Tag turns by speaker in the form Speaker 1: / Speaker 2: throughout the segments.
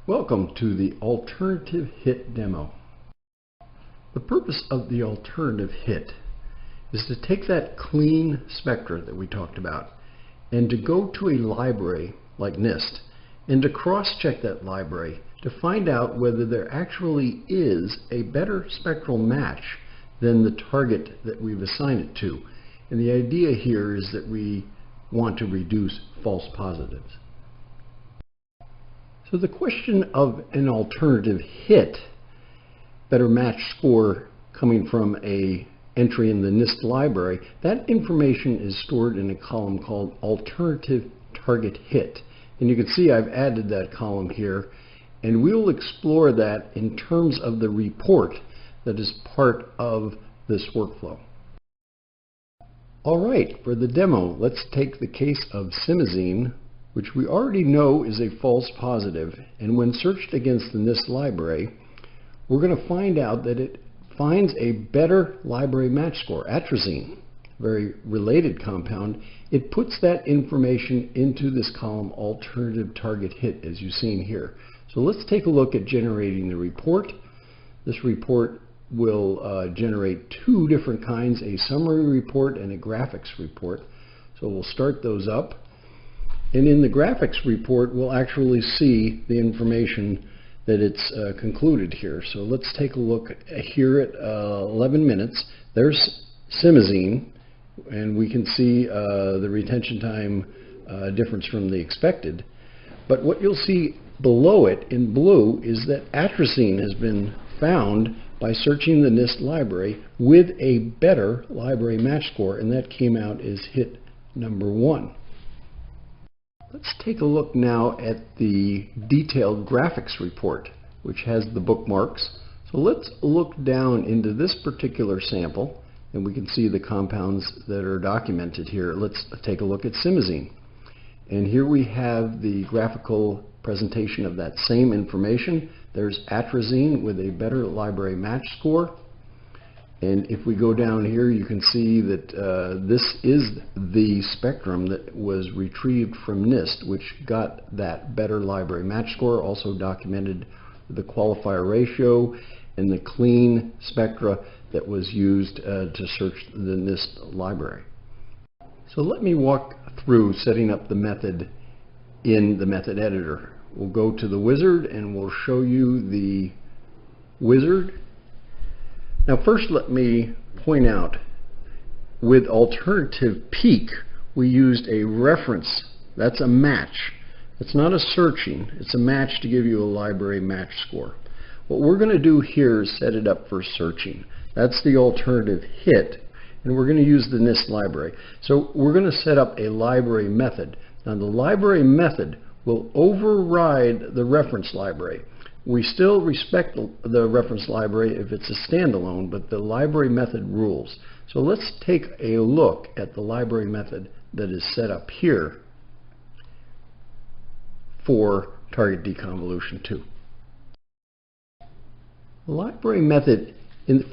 Speaker 1: Welcome to the alternative hit demo. The purpose of the alternative hit is to take that clean spectra that we talked about and to go to a library like NIST and to cross-check that library to find out whether there actually is a better spectral match than the target that we've assigned it to. And the idea here is that we want to reduce false positives. So the question of an alternative hit, better match score coming from a entry in the NIST library, that information is stored in a column called alternative target hit. And you can see I've added that column here, and we'll explore that in terms of the report that is part of this workflow. All right, for the demo, let's take the case of simazine, which we already know is a false positive, and when searched against the NIST library, we're going to find out that it finds a better library match score, atrazine, very related compound. It puts that information into this column, alternative target hit, as you've seen here. So let's take a look at generating the report. This report will generate two different kinds, a summary report and a graphics report. So we'll start those up. And in the graphics report, we'll actually see the information that it's concluded here. So let's take a look here at 11 minutes. There's simazine, and we can see the retention time difference from the expected. But what you'll see below it in blue is that atrazine has been found by searching the NIST library with a better library match score, and that came out as hit number 1. Let's take a look now at the detailed graphics report, which has the bookmarks. So let's look down into this particular sample, and we can see the compounds that are documented here. Let's take a look at simazine. And here we have the graphical presentation of that same information. There's atrazine with a better library match score. And if we go down here, you can see that this is the spectrum that was retrieved from NIST, which got that better library match score, also documented the qualifier ratio and the clean spectra that was used to search the NIST library. So let me walk through setting up the method in the method editor. We'll go to the wizard and we'll show you the wizard. Now first let me point out, with alternative peak, we used a reference. That's a match. It's not a searching. It's a match to give you a library match score. What we're going to do here is set it up for searching. That's the alternative hit, and we're going to use the NIST library. So we're going to set up a library method. Now the library method will override the reference library. We still respect the reference library if it's a standalone, but the library method rules. So let's take a look at the library method that is set up here for target deconvolution 2. The library method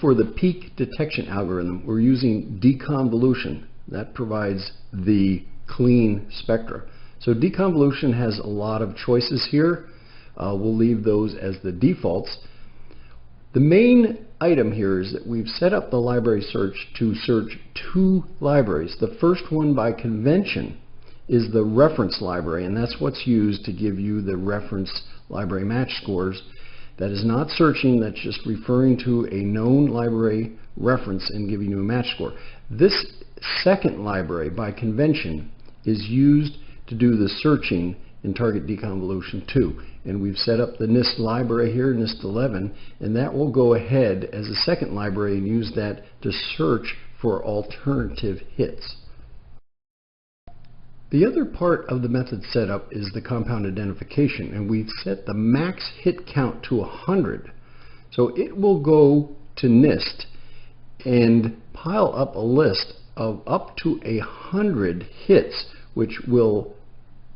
Speaker 1: for the peak detection algorithm, we're using deconvolution. That provides the clean spectra. So deconvolution has a lot of choices here. We'll leave those as the defaults. The main item here is that we've set up the library search to search two libraries. The first one by convention is the reference library, and that's what's used to give you the reference library match scores. That is not searching, that's just referring to a known library reference and giving you a match score. This second library by convention is used to do the searching in target deconvolution 2. And we've set up the NIST library here, NIST 11, and that will go ahead as a second library and use that to search for alternative hits. The other part of the method setup is the compound identification, and we've set the max hit count to 100. So it will go to NIST and pile up a list of up to 100 hits, which will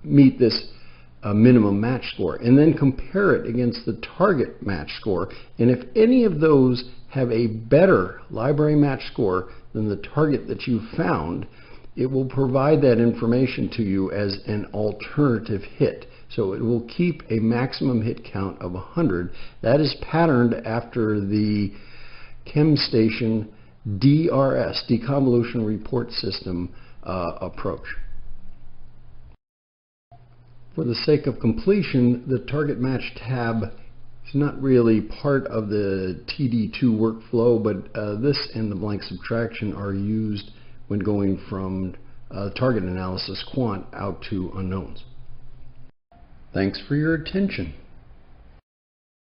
Speaker 1: meet this minimum match score, and then compare it against the target match score. And if any of those have a better library match score than the target that you found, it will provide that information to you as an alternative hit. So it will keep a maximum hit count of 100. That is patterned after the ChemStation DRS, Deconvolution Report System approach. For the sake of completion, the target match tab is not really part of the TD2 workflow, but this and the blank subtraction are used when going from target analysis Quant out to unknowns. Thanks for your attention.